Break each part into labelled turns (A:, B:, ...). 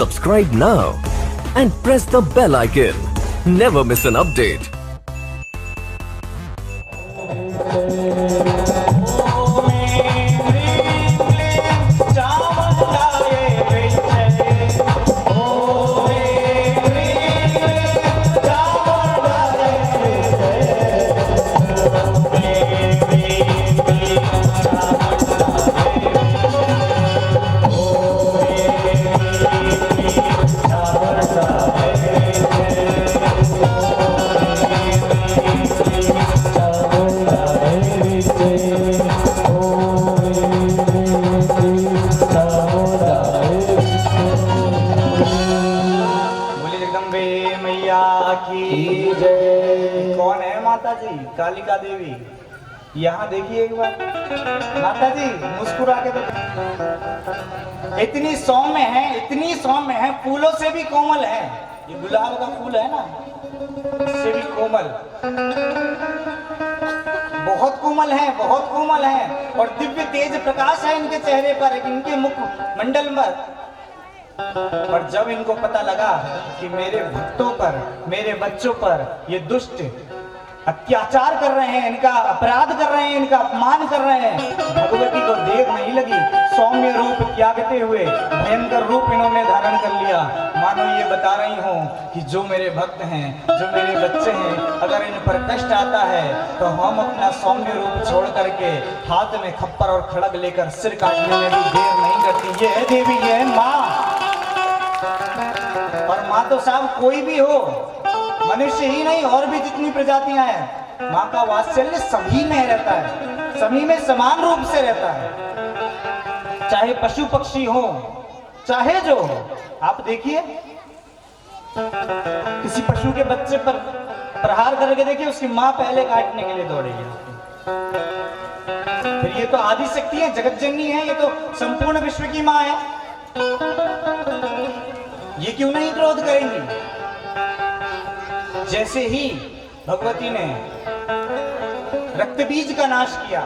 A: Subscribe now and press the bell icon. Never miss an update.
B: कौन है माता जी? कालिका देवी। यहाँ देखिए एक बार माता जी, मुस्कुरा के तो इतनी सौम्य है, इतनी सौम्य है, फूलों से भी कोमल है। ये गुलाब का फूल है ना, इससे भी कोमल, बहुत कोमल है, बहुत कोमल है। और दिव्य तेज प्रकाश है इनके चेहरे पर, इनके मुख मंडल पर। पर जब इनको पता लगा कि मेरे भक्तों पर, मेरे बच्चों पर ये दुष्ट अत्याचार कर रहे हैं, इनका अपराध कर रहे हैं, इनका अपमान कर रहे हैं, भगवती को देर नहीं लगी। सौम्य रूप त्यागते हुए भयंकर रूप इन्होंने धारण कर लिया। मानो ये बता रही हूँ कि जो मेरे भक्त हैं, जो मेरे बच्चे हैं, अगर इन पर कष्ट आता है तो हम अपना सौम्य रूप छोड़ करके हाथ में खप्पर और खड़ग लेकर सिर काटने में भी देर नहीं करती। ये है देवी, ये है माँ। और माँ तो साहब कोई भी हो, मनुष्य ही नहीं और भी जितनी प्रजातियां हैं, माँ का वात्सल्य सभी में रहता है, सभी में समान रूप से रहता है। चाहे पशु पक्षी हो, चाहे जो हो। आप देखिए किसी पशु के बच्चे पर प्रहार करके देखिए, उसकी माँ पहले काटने के लिए दौड़ेगी। फिर ये तो आदि शक्ति है, जगत जननी है, ये तो संपूर्ण विश्व की माँ है, ये क्यों नहीं क्रोध करेंगी? जैसे ही भगवती ने रक्त बीज का नाश किया,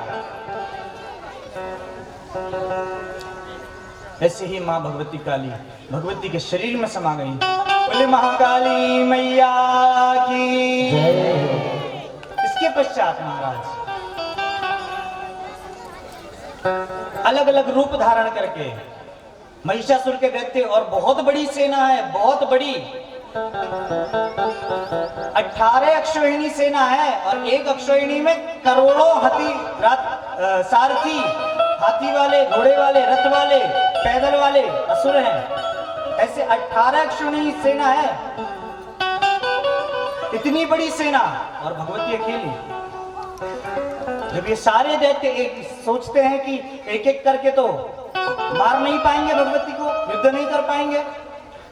B: ऐसे ही मां भगवती काली भगवती के शरीर में समा गई। बोले महाकाली मैया की जय। इसके पश्चात महाराज अलग अलग रूप धारण करके महिषासुर के दैत्य, और बहुत बड़ी सेना है, बहुत बड़ी 18 अक्षौहिणी सेना है। और एक अक्षौहिणी में करोड़ों सारथी, हाथी वाले, घोड़े वाले, रथ वाले, पैदल वाले असुर हैं। ऐसे 18 अक्षौहिणी सेना है, इतनी बड़ी सेना, और भगवती अकेली। जब ये सारे दैत्य एक सोचते हैं कि एक एक करके तो मार नहीं पाएंगे भगवती को, युद्ध नहीं कर पाएंगे,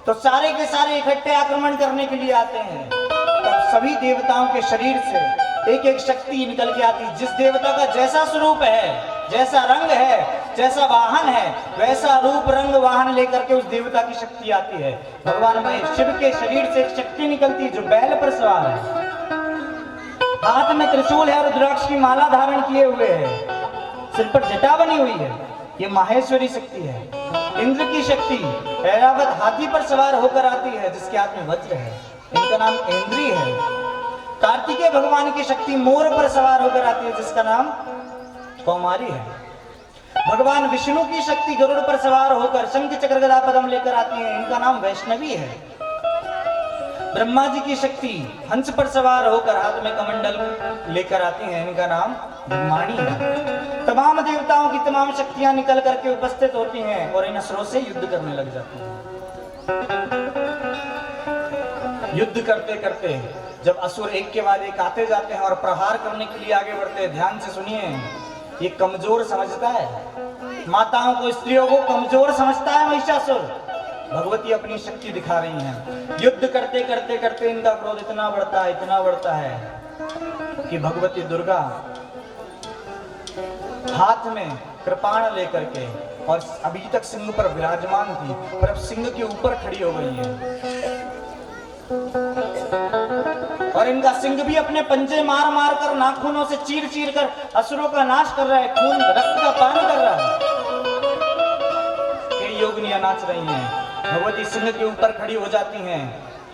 B: तो सारे के सारे इकट्ठे आक्रमण करने के लिए आते हैं। तब सभी देवताओं के शरीर से एक एक शक्ति निकल के आती। जिस देवता का जैसा स्वरूप है, जैसा रंग है, जैसा वाहन है, वैसा रूप रंग वाहन लेकर के उस देवता की शक्ति आती है। भगवान महेश शिव के शरीर से एक शक्ति निकलती है जो बैल पर सवार है, हाथ में त्रिशूल है और रुद्राक्ष की माला धारण किए हुए है, सिर पर जटा बनी हुई है। ये माहेश्वरी शक्ति है। इंद्र की शक्ति ऐरावत हाथी पर सवार होकर आती है, जिसके हाथ में वज्र है, इनका नाम इंद्री है। कार्तिकेय भगवान की शक्ति मोर पर सवार होकर आती है, जिसका नाम कौमारी है। भगवान विष्णु की शक्ति गरुड़ पर सवार होकर शंख चक्र गदा पद्म लेकर आती है, इनका नाम वैष्णवी है। ब्रह्मा जी की शक्ति हंस पर सवार होकर हाथ में कमंडल लेकर आती हैं, इनका नाम ब्रह्माणी है। तमाम देवताओं की तमाम शक्तियां निकल करके उपस्थित होती हैं और इन असुरों से युद्ध करने लग जाती हैं। युद्ध करते करते जब असुर एक के बाद एक आते जाते हैं और प्रहार करने के लिए आगे बढ़ते हैं, ध्यान से सुनिए, ये कमजोर समझता है, माताओं को, स्त्रियों को कमजोर समझता है महिषासुर। भगवती अपनी शक्ति दिखा रही हैं। युद्ध करते करते करते इनका क्रोध इतना बढ़ता है, इतना बढ़ता है कि भगवती दुर्गा हाथ में कृपाण लेकर के, और अभी तक सिंह पर विराजमान थी, पर अब सिंह के ऊपर खड़ी हो गई है। और इनका सिंह भी अपने पंजे मार मार कर, नाखूनों से चीर चीर कर असुरों का नाश कर रहा है, खून रक्त का पान कर रहा है। कई योगिनियां नाच रही हैं, भगवती सिंह के ऊपर खड़ी हो जाती हैं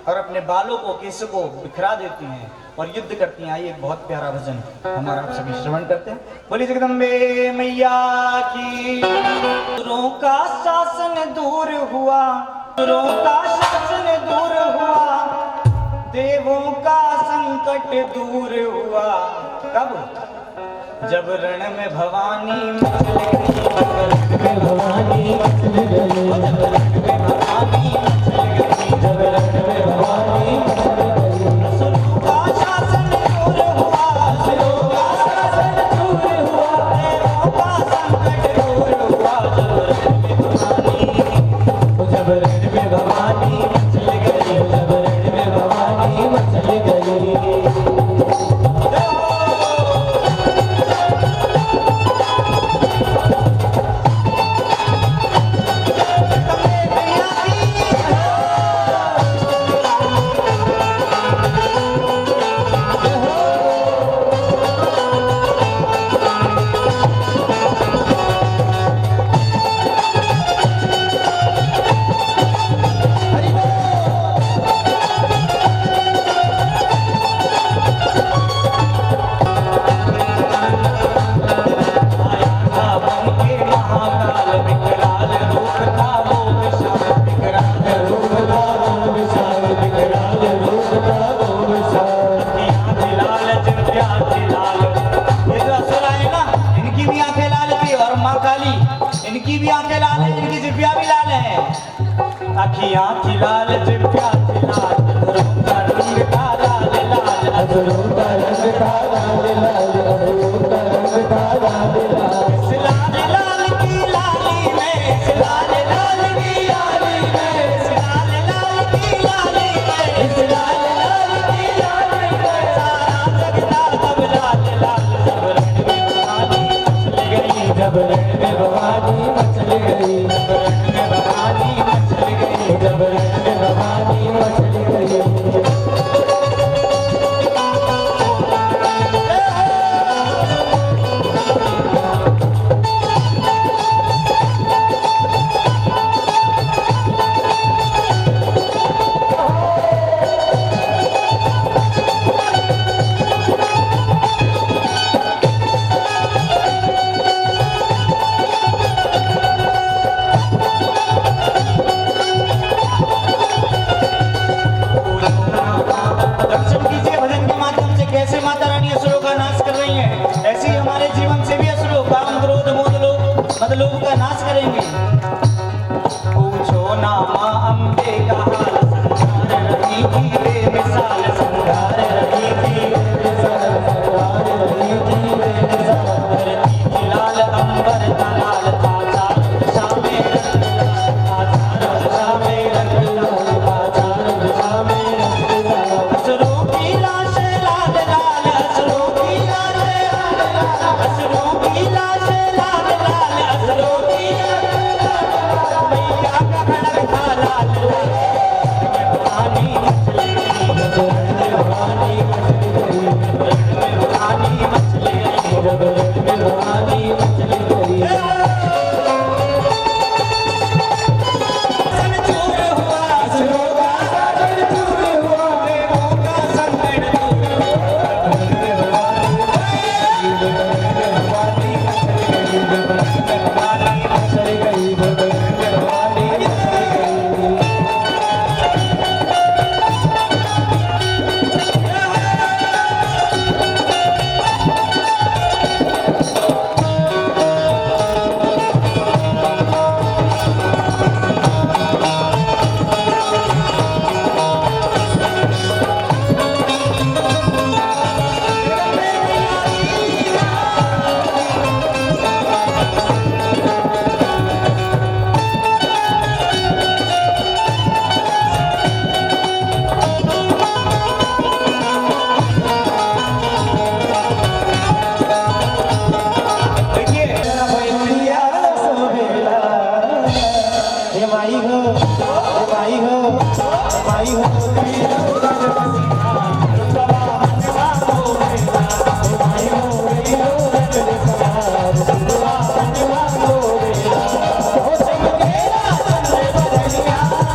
B: और अपने बालों को केस को बिखरा देती हैं और युद्ध करती हैं। आइए एक बहुत प्यारा भजन हमारा आप सभी श्रवण करते हैं। बोलिए जगदम्बे मैया की। असुरों का शासन दूर हुआ, असुरों का शासन दूर हुआ, देवों का संकट दूर हुआ। कब? जब रण में भवानी मचल गई, जब रण में भवानी मचल गई, जब रण में भवानी मचल गई, जब रण में भवानी मचल गई। असुरों का शासन दूर हुआ, असुरों का शासन दूर हुआ, देवों का संकट दूर हुआ। जब रण में भवानी मचल गई, जब रण में भवानी मचल गई। इनकी भी आंखें लाल है, इनकी जिब्बियां भी लाल है। अखियां की लाल, जिब्बियां की लाल, अधरों का रंग काला लाल, अधरों का रंग काला लाल, अधरों का रंग काला लाल। इस लाल लाल की लाली में, इस लाल लाल की लाली में, इस लाल लाल की लाली में, इस लाल लाल की लाली में सारा जगता अब लाल लाल। जब रण में भवानी मचल गई, जब रण में भवानी मचल गई, जब रण में भवानी मचल गई, जब रण में भवानी मचल गई। लोगों का नाश करेंगे। पूछो ना माँ अम्बे का हाल, संहार रही थी बेमिसाल, संहार रही थी बेमिसाल, संहार रही थी बेमिसाल। धरती की लाल, अंबर का लाल था, चारों दिशा में रंग लाल था, चारों दिशा में रंग लाल था, चारों दिशा में रंग लाल। असुरों की लाश लाल लाल, असुरों की लाश लाल लाल, असुरों की लाश लाल लाल, असुरों की लाश लाल लाल। मैया का खड़ग था लाल लाल। भवानी मचल गई, जब रण में भवानी मचल गई, जब रण में भवानी मचल गई, जब रण में भवानी मचल गई। चूर हुआ, असुरों का शासन चूर हुआ, देवों का संकट दूर हुआ। जब रण में भवानी मचल गई, जब रण में भवानी मचल गई, जब रण में भवानी मचल गई। Yeah.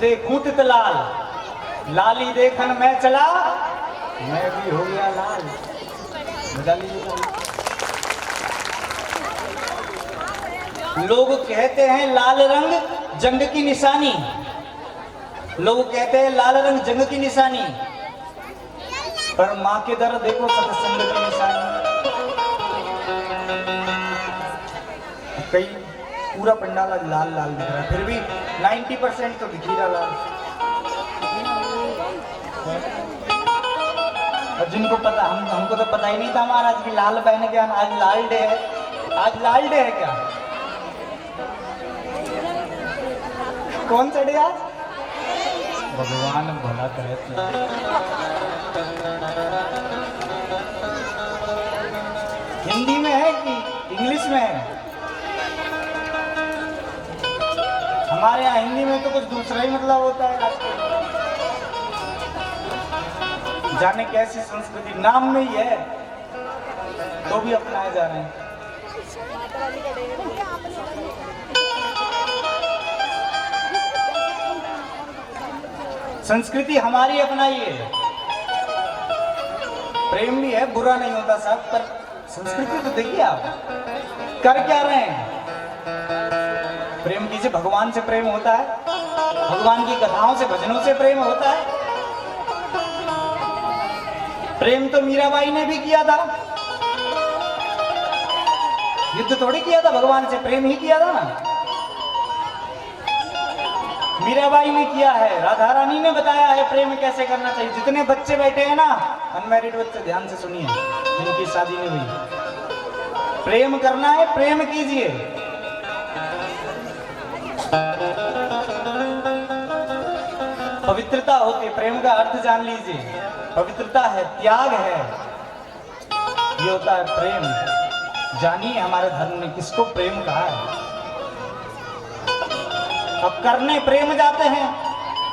B: देखूं तित लाल, लाली देखन मैं चला, मैं भी हो गया लाल। बजा लीजिए। लोग कहते हैं लाल रंग जंग की निशानी, लोग कहते हैं लाल रंग जंग की निशानी, पर मां के दर देखो सत्संग की निशानी। कई पूरा पंडाल लाल लाल दिख रहा है, फिर भी 90% तो दिख ही रहा लाल। और जिनको पता, हमको तो पता ही नहीं था महाराज की लाल पहने के आज लाल डे है। आज लाल डे है क्या? कौन सा डे आज? भगवान भला करे। हिंदी में है कि इंग्लिश में है? हमारे यहाँ हिंदी में तो कुछ दूसरा ही मतलब होता है आजकल। जाने कैसी संस्कृति, नाम में ही है तो भी अपनाए जा रहे हैं। संस्कृति हमारी अपनाइए। प्रेम भी है, बुरा नहीं होता साहब, पर संस्कृति तो देखिए आप कर क्या रहे हैं। प्रेम कीजिए, भगवान से प्रेम होता है, भगवान की कथाओं से भजनों से प्रेम होता है। प्रेम तो मीराबाई ने भी किया था, युद्ध थोड़ी किया था, भगवान से प्रेम ही किया था ना। मीराबाई ने किया है, राधा रानी ने बताया है प्रेम कैसे करना चाहिए। जितने बच्चे बैठे हैं ना, अनमैरिड बच्चे, ध्यान से सुनिए, जिनकी शादी नहीं हुई, प्रेम करना है, प्रेम कीजिए। पवित्रता होती है, प्रेम का अर्थ जान लीजिए। पवित्रता है, त्याग है, ये होता है प्रेम। जानिए हमारे धर्म ने किसको प्रेम कहा है। अब करने प्रेम जाते हैं,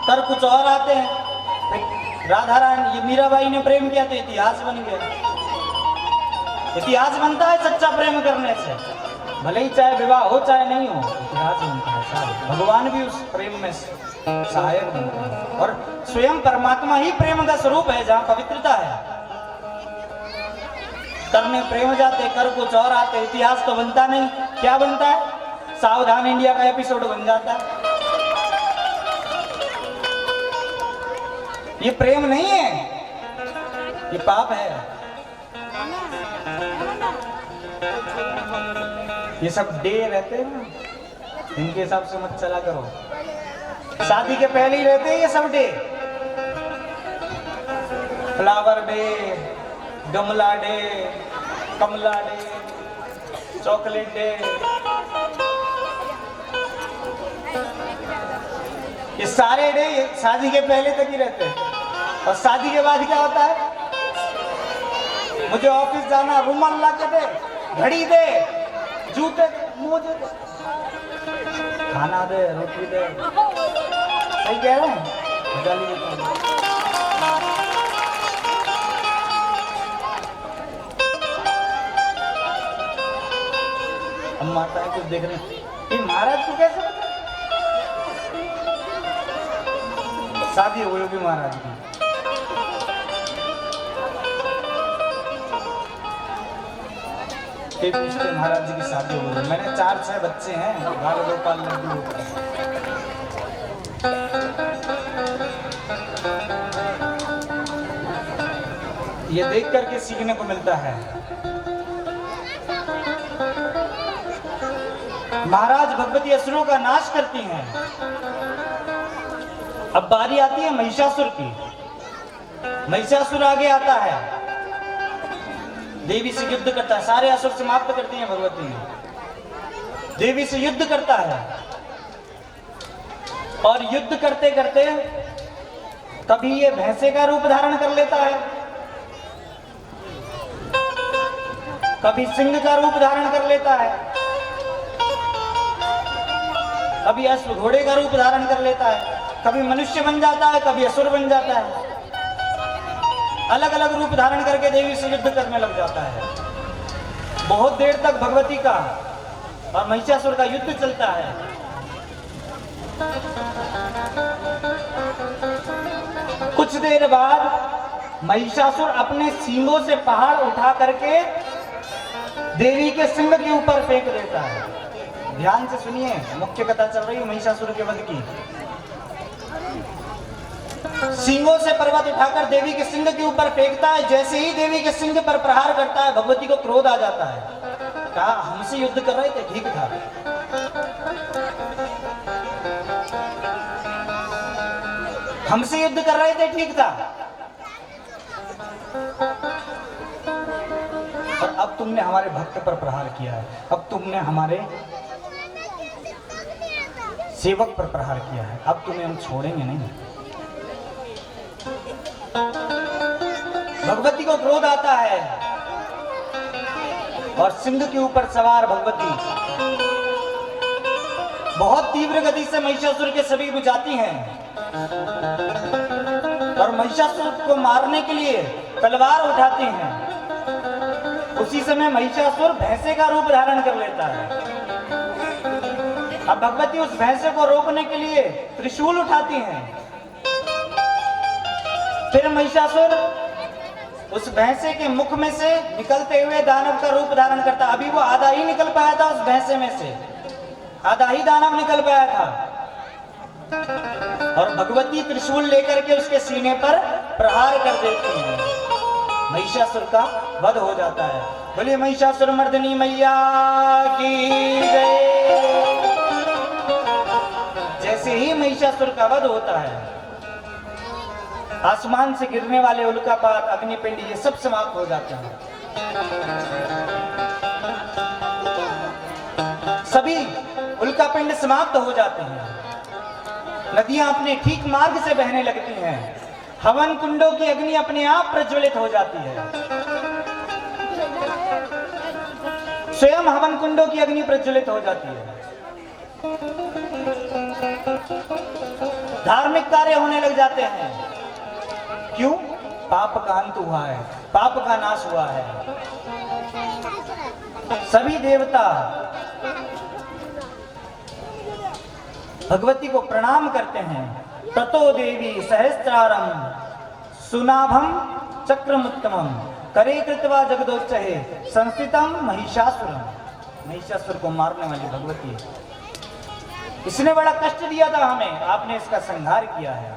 B: कर कुछ और आते हैं। राधा रानी, ये मीराबाई ने प्रेम किया तो इतिहास बन गया। इतिहास बनता है सच्चा प्रेम करने से, भले ही चाहे विवाह हो चाहे नहीं हो, इतिहास बनता है सारा। भगवान भी उस प्रेम में सहायक बनते हैं, और स्वयं परमात्मा ही प्रेम का स्वरूप है। जहाँ पवित्रता है, करने प्रेम जाते, कर कुछ और आते, इतिहास तो बनता नहीं। क्या बनता है? सावधान इंडिया का एपिसोड बन जाता है। ये प्रेम नहीं है, ये पाप है। ये सब डे रहते हैं ना, इनके हिसाब से मत चला करो। शादी के पहले ही रहते हैं ये सब डे, फ्लावर डे, गमला डे, कमला डे, चॉकलेट डे। ये सारे डे शादी के पहले तक ही रहते हैं, और शादी के बाद क्या होता है? मुझे ऑफिस जाना, रुमाल ला के दे, घड़ी दे, जूते दे, मोजे दे, खाना दे, रोटी दे। सही कह रहे हैं? हम माताएं कुछ देख रहे हैं, ये महाराज को कैसे पता? शादी हो गई होगी महाराज की। पिछले महाराज जी की शादी हो गई। मैंने 4-6 बच्चे हैं, बाल गोपाल लड्डू। ये देख करके सीखने को मिलता है। महाराज भगवती असुरों का नाश करती हैं। अब बारी आती है महिषासुर की। महिषासुर आगे आता है, देवी से युद्ध करता है, सारे असुर समाप्त करती हैं भगवती। देवी से युद्ध करता है, और युद्ध करते करते कभी ये भैंसे का रूप धारण कर लेता है, कभी सिंह का रूप धारण कर लेता है, कभी अश्व घोड़े का रूप धारण कर लेता है, कभी मनुष्य बन जाता है, कभी असुर बन जाता है। अलग अलग रूप धारण करके देवी से युद्ध करने लग जाता है। बहुत देर तक भगवती का और महिषासुर का युद्ध चलता है। देर बाद महिषासुर अपने सींगों से पहाड़ उठा करके देवी के सिंह के ऊपर फेंक देता है। ध्यान से सुनिए, मुख्य कथा चल रही है महिषासुर के वध की। सिंगों से पर्वत उठाकर देवी के सिंह के ऊपर फेंकता है। जैसे ही देवी के सिंह पर प्रहार करता है, भगवती को क्रोध आ जाता है। कहा हमसे युद्ध कर रहे थे, ठीक था। हमसे युद्ध कर रहे थे, ठीक था, और अब तुमने हमारे भक्त पर प्रहार किया है। अब तुमने हमारे सेवक पर प्रहार किया है। अब तुम्हें हम छोड़ेंगे नहीं। भगवती को क्रोध आता है और सिंह के ऊपर सवार भगवती बहुत तीव्र गति से महिषासुर के शरीर में जाती हैं और महिषासुर को मारने के लिए तलवार उठाती हैं। उसी समय महिषासुर भैंसे का रूप धारण कर लेता है। अब भगवती उस भैंसे को रोकने के लिए त्रिशूल उठाती हैं। फिर महिषासुर उस भैंसे के मुख में से निकलते हुए दानव का रूप धारण करता। अभी वो आधा ही निकल पाया था, उस भैंसे में से आधा ही दानव निकल पाया था, और भगवती त्रिशूल लेकर के उसके सीने पर प्रहार कर देती हैं। महिषासुर का वध हो जाता है। बोलिए महिषासुर मर्दिनी मैया की जय। जैसे ही महिषासुर का वध होता है, आसमान से गिरने वाले उल्कापात, अग्निपिंड, ये सब समाप्त हो जाते हैं। सभी उल्कापिंड समाप्त हो जाते हैं। नदियां अपने ठीक मार्ग से बहने लगती हैं। हवन कुंडों की अग्नि अपने आप प्रज्वलित हो जाती है। स्वयं हवन कुंडों की अग्नि प्रज्वलित हो जाती है। धार्मिक कार्य होने लग जाते हैं। क्यों? पाप का अंत हुआ है, पाप का नाश हुआ है। सभी देवता भगवती को प्रणाम करते हैं। ततो देवी सहस्त्रारम सुनाभम चक्रमुत्तमम करे कृत्वा जगदोच्चहे संस्थितम महिषासुरम। महिषासुर को मारने वाली भगवती, इसने बड़ा कष्ट दिया था हमें, आपने इसका संहार किया है।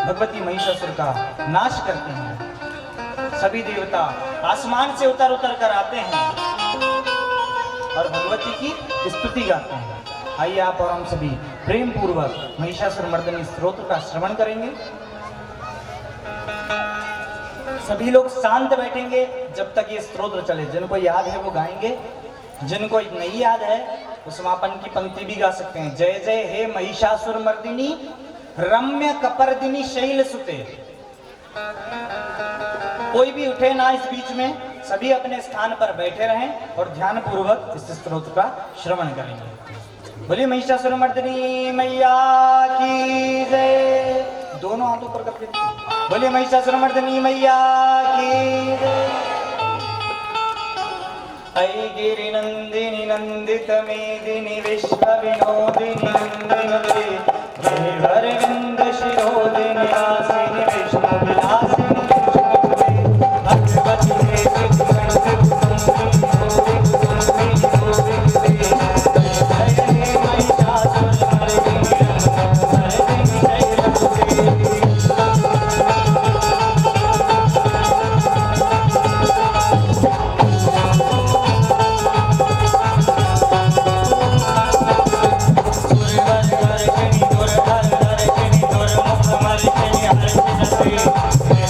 B: भगवती महिषासुर का नाश करते हैं। सभी देवता आसमान से उतर उतर कर आते हैं और भगवती की स्तुति गाते हैं। आइए आप और हम सभी प्रेम पूर्वक महिषासुर मर्दनी स्तोत्र का श्रवण करेंगे। सभी लोग शांत बैठेंगे जब तक ये स्तोत्र चले। जिनको याद है वो गाएंगे, जिनको नहीं याद है वो समापन की पंक्ति भी गा सकते हैं। जय जय हे महिषासुर मर्दिनी रम्य कपर्दिनी शैल सुते। कोई भी उठे ना इस बीच में, सभी अपने स्थान पर बैठे रहें और ध्यान पूर्वक इस स्तोत्र का श्रवण करेंगे। बोलिए महिषासुर मर्दिनी मैया की जय। दोनों हाथों पर करके बोलिए महिषासुर मर्दिनी मैया की जय। ऐ गिरि नंदिनी नंदित मेदिनी विश्व विनोदिनी नंदिनी देवरविंद शिरोदिनी आसिनी विष्णु विलासिनी भगवती Hare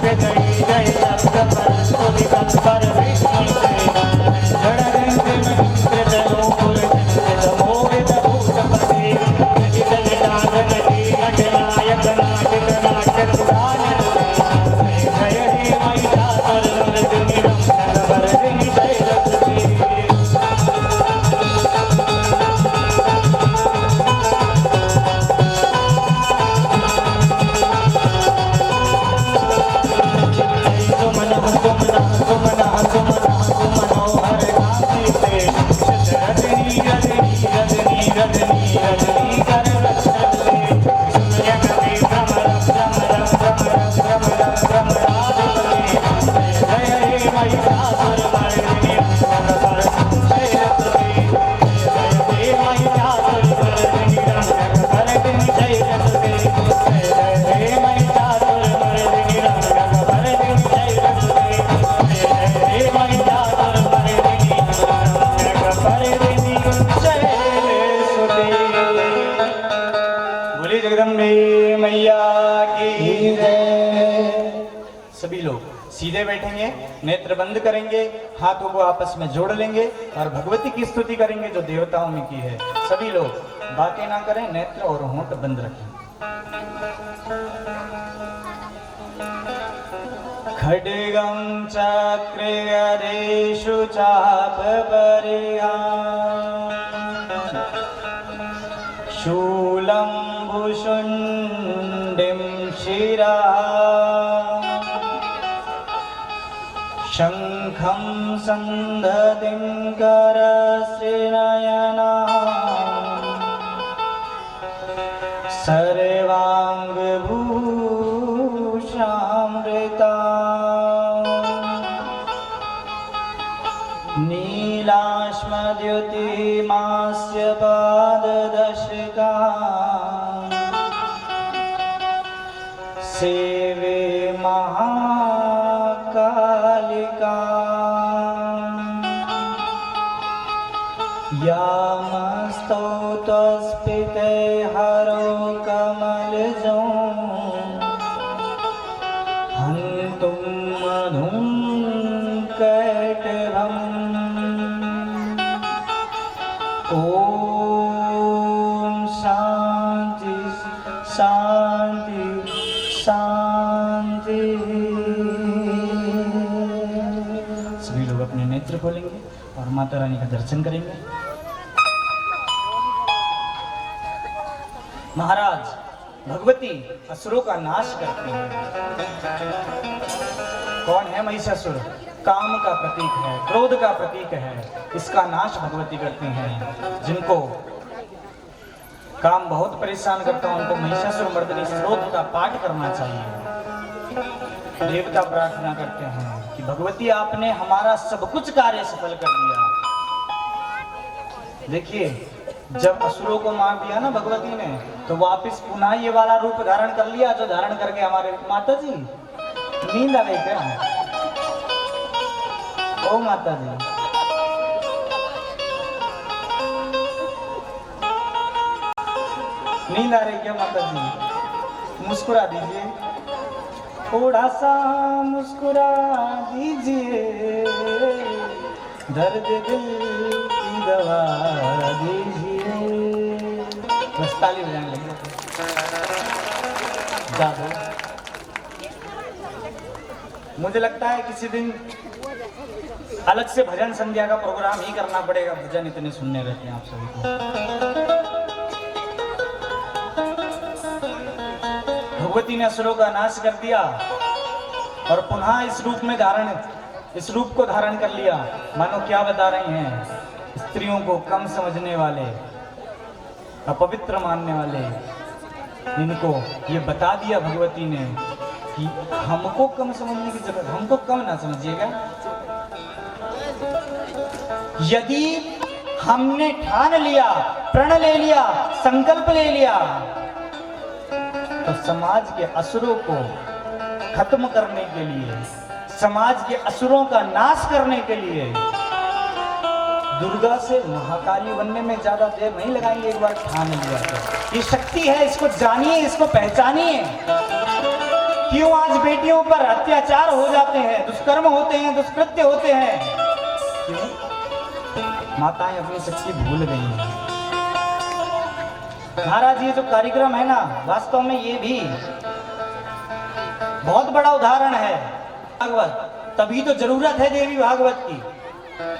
B: पे गई गई शब्द पर सुधि कल पर विष्णु से जड़ गंगे मंत्र जलो पुर चिंतित मोहित भूत पति जल डाग नदी नटनायक नाटक नाटक गान जय हे महिषासुर मर्दिनी रंभन वर्धिनी शैलपुत्री सभी लोग सीधे बैठेंगे, नेत्र बंद करेंगे, हाथों को आपस में जोड़ लेंगे और भगवती की स्तुति करेंगे जो देवताओं में की है। सभी लोग बातें ना करें, नेत्र और होंठ बंद रखें। खड्गं चक्रे गदेषु चापपरिगा शूलं भुशुण्डिं शिरा शङ्खं सन्दधिं करश्रीनयना सर्वाङ्गभूषामृता नीलाश्मद्युतिमास्य पाददशका सेवे महाकालिका यामस्तौतस्फीते हरो कमलजो हन्तुं मधुं कैटभम् ॐ शान्ति शान्ति शान्ति। सभी लोग अपने नेत्र खोलेंगे और माता रानी का दर्शन करेंगे। महाराज, भगवती असुरों का नाश करती है। कौन है महिषासुर? काम का प्रतीक है, क्रोध का प्रतीक है। इसका नाश भगवती करती हैं। जिनको काम बहुत परेशान करता है उनको महिषासुर मर्दिनी स्तोत्र का पाठ करना चाहिए। देवता प्रार्थना करते हैं कि भगवती आपने हमारा सब कुछ कार्य सफल कर दिया। देखिए, जब असुरों को मार दिया ना भगवती ने, तो वापस पुनः ये वाला रूप धारण कर लिया जो धारण करके हमारे माता जी नींद आ गई क्या? ओ माता जी, नींद आ रही क्या माता जी? मुस्कुरा दीजिए, थोड़ा सा मुस्कुरा दीजिए, दर्द दिल की दवा दीजिए। बस ताली बजाने लगे। जादू, मुझे लगता है किसी दिन अलग से भजन संध्या का प्रोग्राम ही करना पड़ेगा। भजन इतने सुनने रहते हैं आप सभी को। भगवती ने असुरों का नाश कर दिया और पुनः इस रूप को धारण कर लिया। मानो क्या बता रही हैं? स्त्रियों को कम समझने वाले, अपवित्र मानने वाले, इनको ये बता दिया भगवती ने कि हमको कम समझने की जरूरत, हमको कम ना समझिएगा। यदि हमने ठान लिया, प्रण ले लिया, संकल्प ले लिया, तो समाज के असुरों को खत्म करने के लिए, समाज के असुरों का नाश करने के लिए दुर्गा से महाकाली बनने में ज्यादा देर नहीं लगाएंगे। एक बार ठान लिया तो ये शक्ति है, इसको जानिए, इसको पहचानिए। क्यों आज बेटियों पर अत्याचार हो जाते हैं, दुष्कर्म होते हैं, दुष्कृत्य होते हैं? क्यों? माताएं अपनी शक्ति भूल गई हैं। महाराज ये जो कार्यक्रम है ना, वास्तव में ये भी बहुत बड़ा उदाहरण है भागवत। तभी तो जरूरत है देवी भागवत की,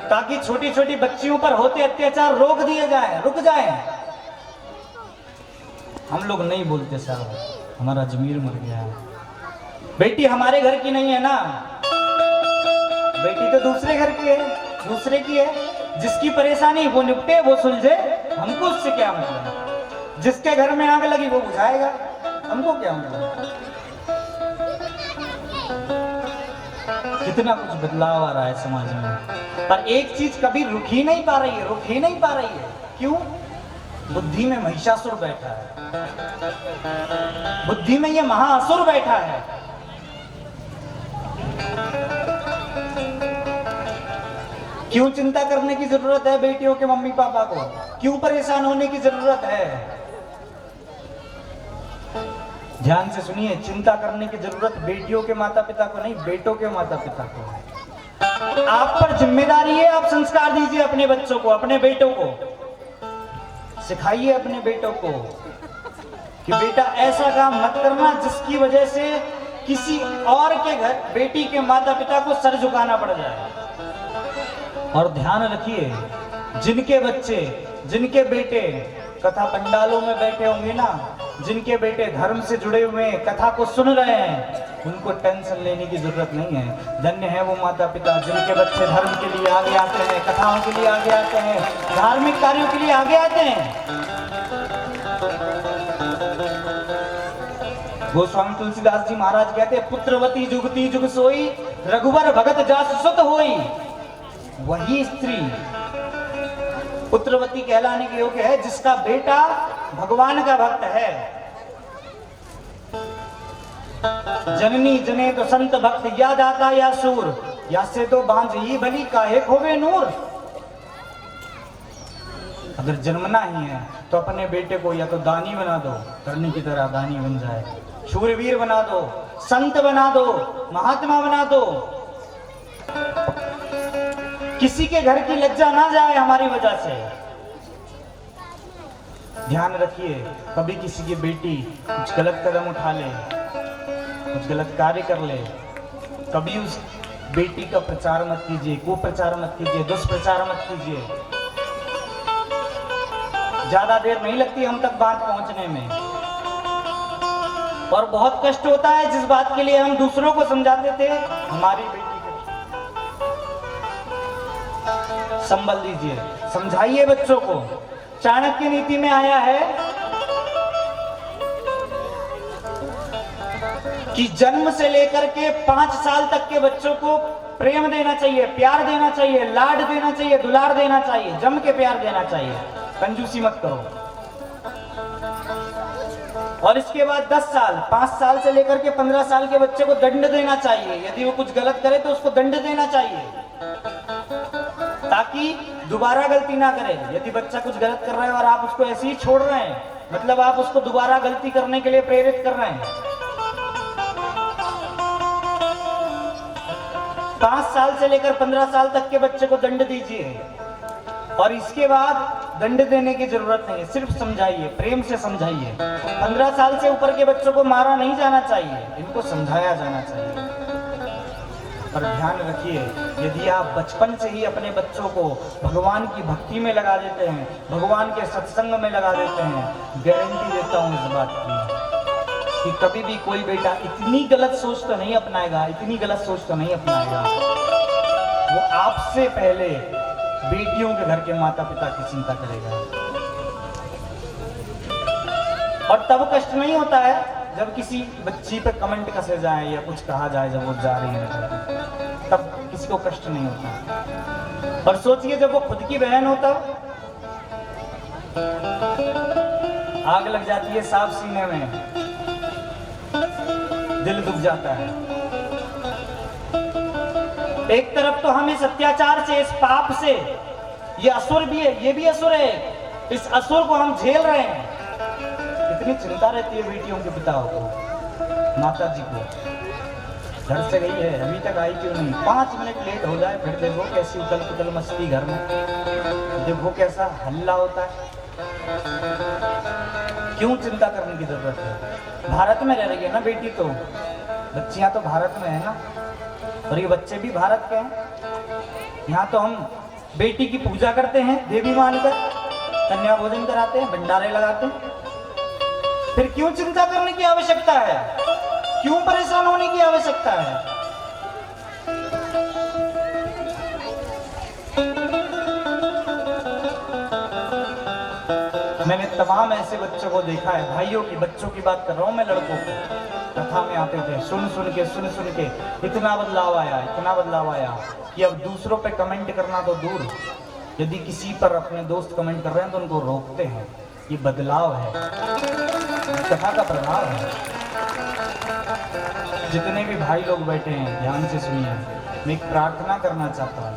B: ताकि छोटी छोटी बच्चियों पर होते अत्याचार रोक दिए जाए, रुक जाए। हम लोग नहीं बोलते साहब, हमारा जमीर मर गया है। बेटी हमारे घर की नहीं है ना, बेटी तो दूसरे घर की है, दूसरे की है। जिसकी परेशानी वो निपटे, वो सुलझे, हमको उससे क्या मतलब? जिसके घर में आग लगी वो बुझाएगा, हमको क्या मतलब? कितना कुछ बदलाव आ रहा है समाज में, पर एक चीज कभी रुक ही नहीं पा रही है, रुक ही नहीं पा रही है। क्यों? बुद्धि में महिषासुर बैठा है, बुद्धि में ये महाअसुर बैठा है। क्यों चिंता करने की जरूरत है बेटियों के मम्मी पापा को? क्यों परेशान होने की जरूरत है? ध्यान से सुनिए, चिंता करने की जरूरत बेटियों के माता पिता को नहीं, बेटों के माता पिता को है। आप पर जिम्मेदारी है, आप संस्कार दीजिए अपने बच्चों को, अपने बेटों को सिखाइए, अपने बेटों को कि बेटा ऐसा काम मत करना जिसकी वजह से किसी और के घर बेटी के माता पिता को सर झुकाना पड़ जाए। और ध्यान रखिए, जिनके बच्चे, जिनके बेटे कथा पंडालों में बैठे होंगे ना, जिनके बेटे धर्म से जुड़े हुए हैं, कथा को सुन रहे हैं, उनको टेंशन लेने की जरूरत नहीं है। धन्य है वो माता पिता जिनके बच्चे धर्म के लिए आगे आते हैं, कथाओं के लिए आगे आते हैं, धार्मिक कार्यों के लिए आगे आते हैं। गोस्वामी तुलसीदास जी महाराज कहते हैं, पुत्रवती जुगती जुग सोई, रघुवर भगत जास सुत होई। वही स्त्री पुत्रवती कहलाने के योग्य है जिसका बेटा भगवान का भक्त है। जननी जने तो संत भक्त, या दाता या सूर, या से तो बांझ ही भली, काहे खोवे नूर। अगर जन्मना ही है तो अपने बेटे को या तो दानी बना दो, करने की तरह दानी बन जाए, शूरवीर बना दो, संत बना दो, महात्मा बना दो। किसी के घर की लज्जा ना जाए हमारी वजह से। ध्यान रखिए, कभी किसी की बेटी कुछ गलत कदम उठा ले, कुछ गलत कार्य कर ले, कभी उस बेटी का प्रचार मत कीजिए, कुप्रचार मत कीजिए, दुष्प्रचार मत कीजिए। ज्यादा देर नहीं लगती हम तक बात पहुंचने में, और बहुत कष्ट होता है जिस बात के लिए हम दूसरों को समझाते थे, हमारी बेटी संभल लीजिए, समझाइए बच्चों को। चाणक्य नीति में आया है कि जन्म से लेकर के 5 साल तक के बच्चों को प्रेम देना चाहिए, प्यार देना चाहिए, लाड देना चाहिए, दुलार देना चाहिए, जम के प्यार देना चाहिए, कंजूसी मत करो। और इसके बाद 10 साल, 5 साल से लेकर के 15 साल के बच्चे को दंड देना चाहिए। यदि वो कुछ गलत करे तो उसको दंड देना चाहिए, ताकि दोबारा गलती ना करे। यदि बच्चा कुछ गलत कर रहा है और आप उसको ऐसे ही छोड़ रहे हैं, मतलब आप उसको दोबारा गलती करने के लिए प्रेरित कर रहे हैं। 5 साल से लेकर 15 साल तक के बच्चे को दंड दीजिए, और इसके बाद दंड देने की जरूरत नहीं है, सिर्फ समझाइए, प्रेम से समझाइए। 15 साल से ऊपर के बच्चों को मारा नहीं जाना चाहिए, इनको समझाया जाना चाहिए। पर ध्यान रखिए, यदि आप बचपन से ही अपने बच्चों को भगवान की भक्ति में लगा देते हैं, भगवान के सत्संग में लगा देते हैं, गारंटी देता हूं इस बात की कि कभी भी कोई बेटा इतनी गलत सोच तो नहीं अपनाएगा, इतनी गलत सोच तो नहीं अपनाएगा। वो आपसे पहले बेटियों के घर के माता पिता की चिंता करेगा। और तब कष्ट नहीं होता है जब किसी बच्ची पे कमेंट कसे जाए या कुछ कहा जाए, जब वो जा रही है तब किसी को कष्ट नहीं होता। और सोचिए जब वो खुद की बहन हो तब आग लग जाती है सांप सीने में, दिल दुख जाता है। एक तरफ तो हम इस अत्याचार से, इस पाप से, ये असुर भी है, ये भी असुर है, इस असुर को हम झेल रहे हैं। इतनी चिंता रहती है बेटियों के पिताओं को। माता जी को, घर से गई है अभी तक आई क्यों नहीं, 5 मिनट लेट हो जाए फिर देखो कैसी उथल पुथल मस्ती घर में, देखो कैसा हल्ला होता है। क्यों चिंता करने की जरूरत है? भारत में रह रही है ना बेटी, तो बच्चियां तो भारत में है ना, और ये बच्चे भी भारत के हैं। यहाँ तो हम बेटी की पूजा करते हैं देवी मानकर, कन्या भोजन कराते हैं, भंडारे लगाते हैं। फिर क्यों चिंता करने की आवश्यकता है? क्यों परेशान होने की आवश्यकता है? मैंने तमाम ऐसे बच्चों को देखा है, भाइयों की, बच्चों की बात कर रहा हूं मैं, लड़कों को कथा में आते थे, सुन सुन के इतना बदलाव आया कि अब दूसरों पे कमेंट करना तो दूर, यदि किसी पर अपने दोस्त कमेंट कर रहे हैं तो उनको रोकते हैं। ये बदलाव है, कथा का प्रभाव है। जितने भी भाई लोग बैठे हैं ध्यान से सुनिए, मैं एक प्रार्थना करना चाहता हूं,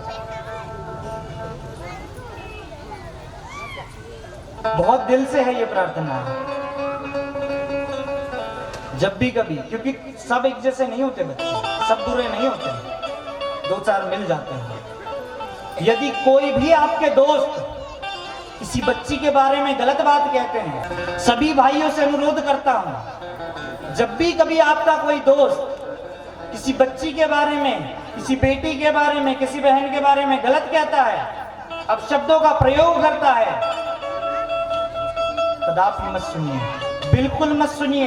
B: बहुत दिल से है ये प्रार्थना। जब भी कभी, क्योंकि सब एक जैसे नहीं होते बच्चे, सब बुरे नहीं होते, 2-4 मिल जाते हैं। यदि कोई भी आपके दोस्त किसी बच्ची के बारे में गलत बात कहते हैं, सभी भाइयों से अनुरोध करता हूं, जब भी कभी आपका कोई दोस्त किसी बच्ची के बारे में, किसी बेटी के बारे में, किसी बहन के बारे में गलत कहता है, अब शब्दों का प्रयोग करता है, कदापि मत सुनिए, बिल्कुल मत सुनिए।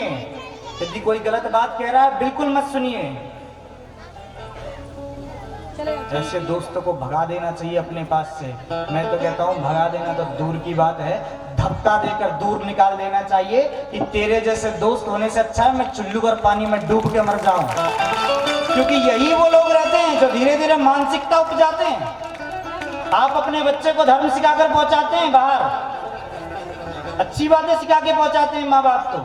B: यदि कोई गलत बात कह रहा है बिल्कुल मत सुनिए। ऐसे दोस्तों को भगा देना चाहिए अपने पास से। मैं तो कहता हूँ भगा देना तो दूर की बात है, धक्का देकर दूर निकाल देना चाहिए कि तेरे जैसे दोस्त होने से अच्छा है मैं चुल्लू और पानी में डूब के मर जाऊं। क्योंकि यही वो लोग रहते हैं जो धीरे धीरे मानसिकता उपजाते हैं। आप अपने बच्चे को धर्म सिखाकर पहुंचाते हैं बाहर, अच्छी बातें सिखा के पहुंचाते हैं माँ बाप, तो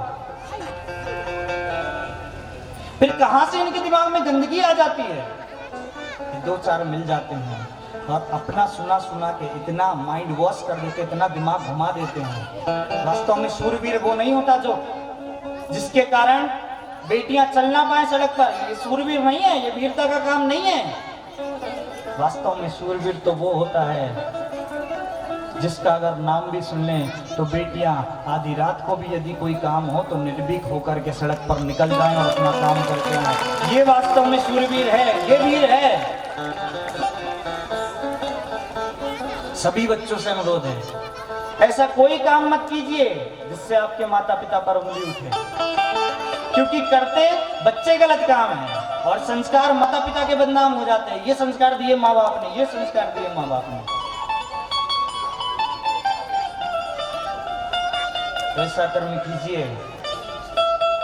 B: फिर कहां से इनके दिमाग में गंदगी आ जाती है? 2-4 मिल जाते हैं और अपना सुना के इतना माइंड वॉश कर देते, इतना दिमाग घुमा देते हैं। वास्तव में शूरवीर वो नहीं होता जो जिसके कारण बेटियां चल ना पाए सड़क पर, ये शूरवीर नहीं है, ये वीरता का काम नहीं है। वास्तव में शूरवीर तो वो होता है जिसका अगर नाम भी सुन लें तो बेटियां आधी रात को भी यदि कोई काम हो तो निर्भीक होकर के सड़क पर निकल जाएं और अपना काम करते हैं। ये वास्तव में शूरवीर है, ये वीर है। सभी बच्चों से अनुरोध है, ऐसा कोई काम मत कीजिए जिससे आपके माता पिता पर उंगली उठे, क्योंकि करते बच्चे गलत काम है और संस्कार माता पिता के बदनाम हो जाते हैं। ये संस्कार दिए माँ बाप ने, ये संस्कार दिए माँ बाप ने। ऐसा कर्म कीजिए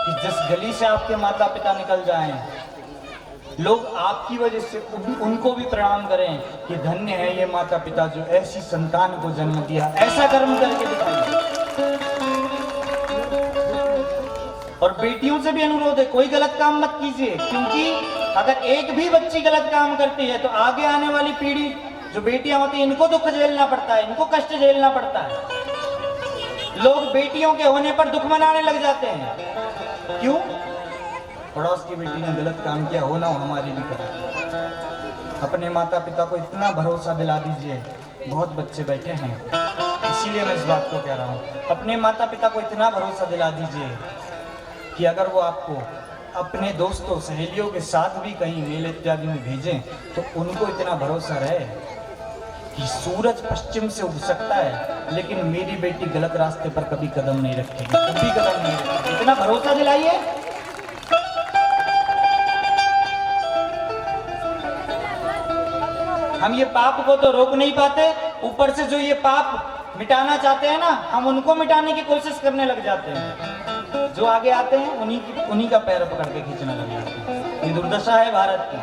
B: कि जिस गली से आपके माता पिता निकल जाएं, लोग आपकी वजह से उनको भी प्रणाम करें कि धन्य है ये माता पिता जो ऐसी संतान को जन्म दिया। ऐसा कर्म करके दिखाइए। और बेटियों से भी अनुरोध है, कोई गलत काम मत कीजिए, क्योंकि अगर एक भी बच्ची गलत काम करती है तो आगे आने वाली पीढ़ी जो बेटियां होती है इनको दुख झेलना पड़ता है, इनको कष्ट झेलना पड़ता है। लोग बेटियों के होने पर दुख मनाने लग जाते हैं। क्यों? पड़ोस की बेटी ने गलत काम किया, हो ना हो हमारी भी करें। अपने माता पिता को इतना भरोसा दिला दीजिए। बहुत बच्चे बैठे हैं, इसीलिए मैं इस बात को कह रहा हूँ, अपने माता पिता को इतना भरोसा दिला दीजिए कि अगर वो आपको अपने दोस्तों सहेलियों के साथ भी कहीं मेले इत्यादि में भेजें तो उनको इतना भरोसा रहे कि सूरज पश्चिम से उग सकता है लेकिन मेरी बेटी गलत रास्ते पर कभी कदम नहीं रखेगी, कभी कदम नहीं रखेगी। इतना भरोसा दिलाइए। हम ये पाप को तो रोक नहीं पाते, ऊपर से जो ये पाप मिटाना चाहते हैं ना, हम उनको मिटाने की कोशिश करने लग जाते हैं। जो आगे आते हैं उन्हीं का पैर पकड़ के खींचने लग जाते हैं। ये दुर्दशा है भारत की।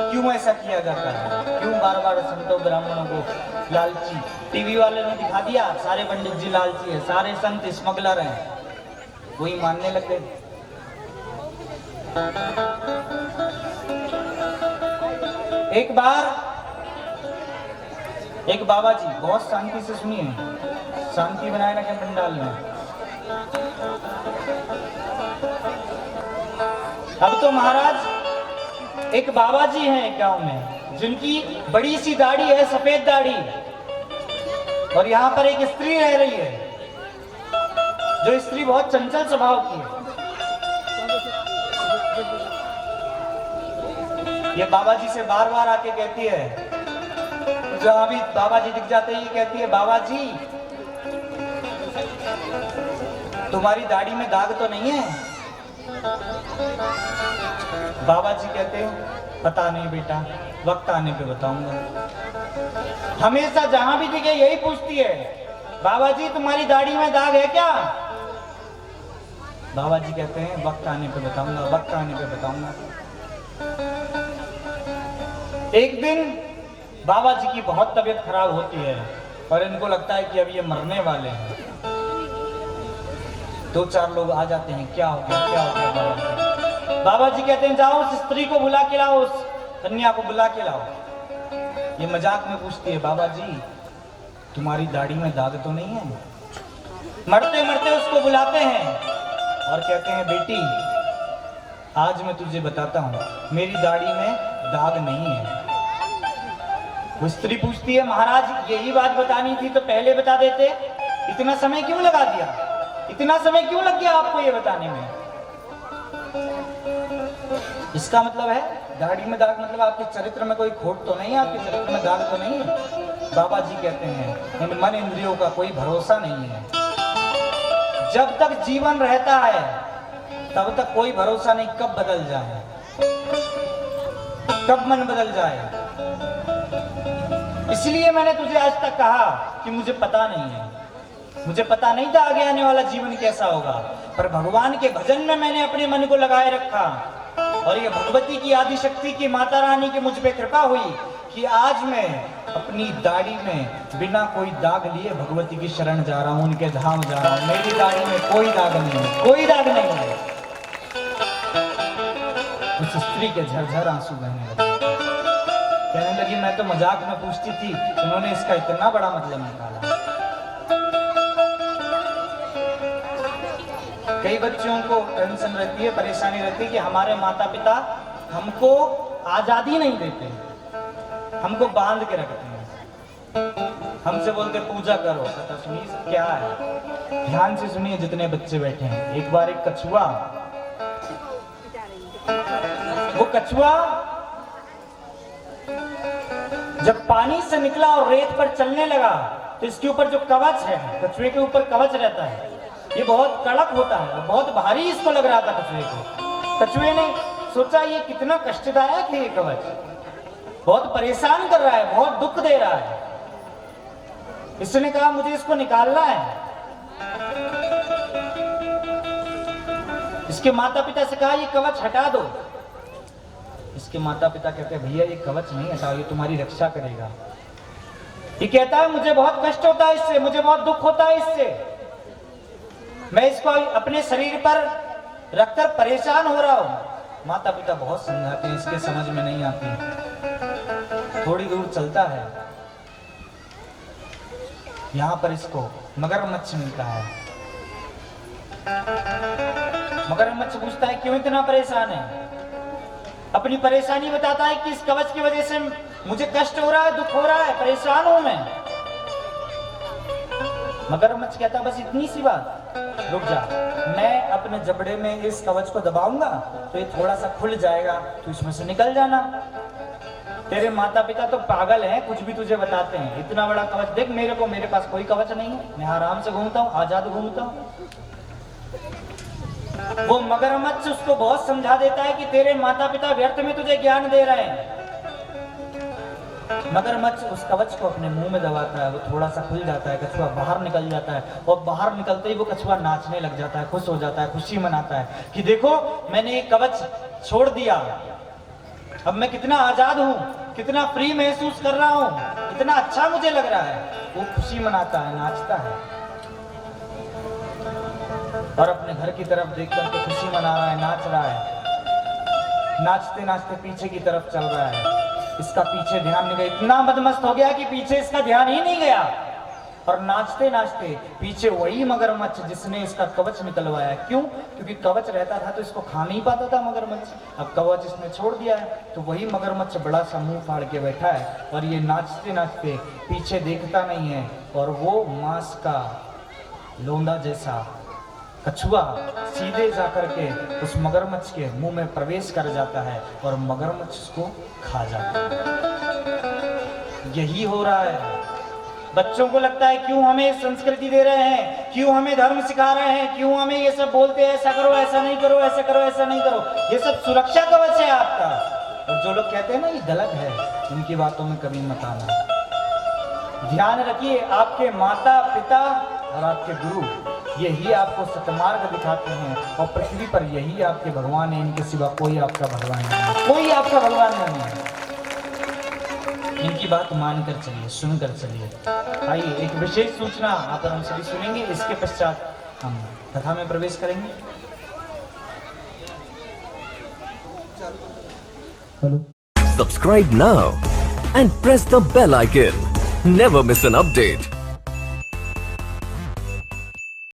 B: क्यों ऐसा किया जाता है? क्यों बार बार संतों ब्राह्मणों को लालची? टीवी वाले ने दिखा दिया सारे पंडित जी लालची है, सारे संत स्मगलर हैं, वही मानने लग गए। एक बार एक बाबा जी, बहुत शांति से सुनिए, शांति बनाए रखें पंडाल में। अब तो महाराज एक बाबा जी हैं गांव में, जिनकी बड़ी सी दाढ़ी है, सफेद दाढ़ी, और यहाँ पर एक स्त्री रह रही है, जो स्त्री बहुत चंचल स्वभाव की है। ये बाबा जी से बार बार आके कहती है, जहां भी बाबा जी दिख जाते हैं, ये कहती है, बाबा जी तुम्हारी दाढ़ी में दाग तो नहीं है? बाबा जी कहते हैं, पता नहीं बेटा, वक्त आने पे बताऊंगा। हमेशा जहां भी दिखे यही पूछती है, बाबा जी तुम्हारी दाढ़ी में दाग है क्या? बाबा जी कहते हैं, वक्त आने पे बताऊंगा, वक्त आने पे बताऊंगा। एक दिन बाबा जी की बहुत तबीयत खराब होती है और इनको लगता है कि अब ये मरने वाले हैं। 2-4 लोग आ जाते हैं, क्या हो गया, क्या हो गया बाबा जी? बाबा जी कहते हैं, जाओ उस स्त्री को बुला के लाओ, उस कन्या को बुला के लाओ। ये मजाक में पूछती है, बाबा जी तुम्हारी दाढ़ी में दाग तो नहीं है? मरते मरते उसको बुलाते हैं और कहते हैं, बेटी आज मैं तुझे बताता हूँ, मेरी दाढ़ी में दाग नहीं है। वो स्त्री पूछती है, महाराज यही बात बतानी थी तो पहले बता देते, इतना समय क्यों लगा दिया, इतना समय क्यों लग गया आपको ये बताने में? इसका मतलब है दाढ़ी में दाग मतलब आपके चरित्र में कोई खोट तो नहीं है, आपके चरित्र में दाग तो नहीं है? बाबा जी कहते हैं, इन मन इंद्रियों का कोई भरोसा नहीं है। जब तक जीवन रहता है तब तक कोई भरोसा नहीं कब बदल जाए, कब मन बदल जाए। इसलिए मैंने तुझे आज तक कहा कि मुझे पता नहीं है, मुझे पता नहीं था आगे आने वाला जीवन कैसा होगा, पर भगवान के भजन में मैंने अपने मन को लगाए रखा और ये भगवती की आदि शक्ति की माता रानी की मुझ पे कृपा हुई कि आज मैं अपनी दाढ़ी में बिना कोई दाग लिए भगवती की शरण जा रहा हूं, उनके धाम जा रहा हूं। मेरी दाढ़ी में कोई दाग नहीं है, कोई दाग नहीं है। उस स्त्री के झरझर आंसू बहने लगे, कहने लगी, मैं तो मजाक में पूछती थी, उन्होंने इसका इतना बड़ा मतलब निकाला। कई बच्चों को टेंशन रहती है, परेशानी रहती है कि हमारे माता पिता हमको आजादी नहीं देते, हमको बांध के रखते हैं, हमसे बोलते पूजा करो। तो सुनिए क्या है, ध्यान से सुनिए जितने बच्चे बैठे हैं। एक बार एक कछुआ, वो कछुआ जब पानी से निकला और रेत पर चलने लगा तो इसके ऊपर जो कवच है, कछुए के ऊपर कवच रहता है, ये बहुत कड़क होता है, बहुत भारी इसको लग रहा था कछुए को। कछुए ने सोचा ये कितना कष्टदायक है, ये कवच बहुत परेशान कर रहा है, बहुत दुख दे रहा है। इसने कहा मुझे इसको निकालना है। इसके माता पिता से कहा ये कवच हटा दो। इसके माता पिता कहते हैं भैया ये कवच नहीं हटाओ, ये तुम्हारी रक्षा करेगा। ये कहता है मुझे बहुत कष्ट होता है इससे, मुझे बहुत दुख होता है इससे, मैं इसको अपने शरीर पर रखकर परेशान हो रहा हूं। माता पिता बहुत समझाते हैं, इसके समझ में नहीं आती। थोड़ी दूर चलता है, यहां पर इसको मगरमच्छ मिलता है। मगरमच्छ पूछता है क्यों इतना परेशान है, अपनी परेशानी बताता है कि इस कवच की वजह से मुझे कष्ट हो रहा है, दुख हो रहा है, परेशान हूं मैं। मगरमच्छ कहता बस इतनी सी बात, रुक जा, मैं अपने जबड़े में इस कवच को दबाऊंगा तो ये थोड़ा सा खुल जाएगा, तो इसमें से निकल जाना। तेरे माता पिता तो पागल हैं, कुछ भी तुझे बताते हैं। इतना बड़ा कवच देख, मेरे पास कोई कवच नहीं है, मैं आराम से घूमता हूँ, आजाद घूमता हूँ। वो मगरमच्छ उसको बहुत समझा देता है कि तेरे माता पिता व्यर्थ में तुझे ज्ञान दे रहे हैं। मगरमच्छ उस कवच को अपने मुंह में दबाता है, वो थोड़ा सा खुल जाता है, कछुआ बाहर निकल जाता है, और बाहर निकलते ही वो कछुआ नाचने लग जाता है, खुश हो जाता है, खुशी मनाता है कि देखो मैंने ये कवच छोड़ दिया, अब मैं कितना आजाद हूँ, कितना फ्री महसूस कर रहा हूँ, कितना अच्छा मुझे लग रहा है। वो खुशी मनाता है, नाचता है और अपने घर की तरफ देख करके खुशी मना रहा है, नाच रहा है। नाचते नाचते पीछे की तरफ चल रहा है, इसका पीछे ध्यान नहीं गया, इतना मदमस्त हो गया कि पीछे इसका ध्यान ही नहीं गया। और नाचते नाचते पीछे वही मगरमच्छ जिसने इसका कवच निकलवाया। क्यों? क्योंकि कवच रहता था तो इसको खा नहीं पाता था मगरमच्छ। अब कवच इसने छोड़ दिया है तो वही मगरमच्छ बड़ा सा मुंह फाड़ के बैठा है और ये नाचते नाचते पीछे देखता नहीं है और वो मांस का लोंदा जैसा कछुआ सीधे जाकर के उस मगरमच्छ के मुंह में प्रवेश कर जाता है और मगरमच्छ उसको खा जाता है। यही हो रहा है। बच्चों को लगता है क्यों हमें संस्कृति दे रहे हैं, क्यों हमें धर्म सिखा रहे हैं, क्यों हमें ये सब बोलते हैं ऐसा करो ऐसा नहीं करो, ऐसा करो ऐसा नहीं करो। ये सब सुरक्षा कवच है आपका। और जो लोग कहते हैं ना ये गलत है, उनकी बातों में कभी मत आना। ध्यान रखिए, आपके माता पिता और आपके गुरु यही आपको सतमार्ग दिखाते हैं और पृथ्वी पर यही आपके भगवान है। इनके सिवा कोई आपका भगवान नहीं है, कोई आपका भगवान नहीं है। इनकी बात मानकर चलिए, सुनकर चलिए। आइए एक विशेष सूचना आप हम सभी सुनेंगे, इसके पश्चात हम कथा में प्रवेश करेंगे। Hello,
A: Subscribe now and press the bell icon. Never miss an update.